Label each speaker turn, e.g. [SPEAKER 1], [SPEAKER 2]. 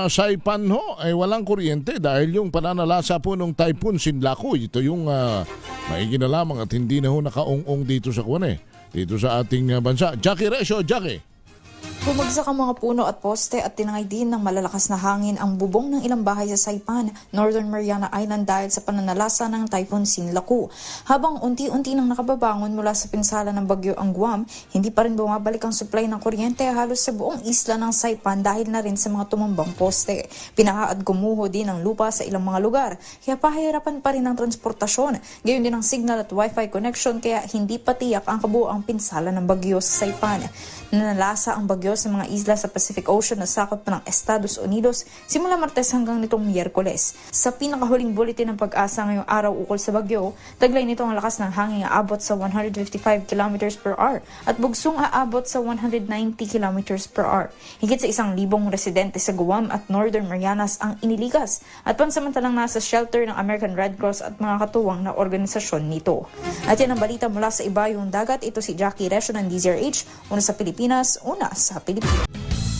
[SPEAKER 1] Saipan ho ay walang kuryente dahil yung pananalasa po ng Typhoon Sinlaku. Ito yung maigi na lamang at hindi na ho nakaung-ung dito sa dito sa ating bansa. Jackie Resio, Jackie.
[SPEAKER 2] Bumagsak ang mga puno at poste at tinangay din ng malalakas na hangin ang bubong ng ilang bahay sa Saipan, Northern Mariana Island dahil sa pananalasa ng Typhoon Sinlaku. Habang unti-unti nang nakababangon mula sa pinsala ng bagyo ang Guam, hindi pa rin bumabalik ang supply ng kuryente halos sa buong isla ng Saipan dahil na rin sa mga tumambang poste. Pinaha at gumuho din ang lupa sa ilang mga lugar, kaya pahirapan pa rin ang transportasyon. Gayon din ang signal at wifi connection kaya hindi pa tiyak ang kabuoang pinsala ng bagyo sa Saipan. Nanalasa ang bagyo sa mga isla sa Pacific Ocean na sakop ng Estados Unidos simula Martes hanggang nitong Miyerkules. Sa pinakahuling bulletin ng pag-asa ngayong araw ukol sa bagyo, taglay nito ang lakas ng hangin aabot sa 155 km per hour at bugsong aabot sa 190 km per hour. Higit sa 1,000 residente sa Guam at Northern Marianas ang iniligas at pansamantalang nasa shelter ng American Red Cross at mga katuwang na organisasyon nito. At yan ang balita mula sa ibayong dagat. Ito si Jackie Resio ng DZRH, una sa Pilipinas, una sa Pilipinas.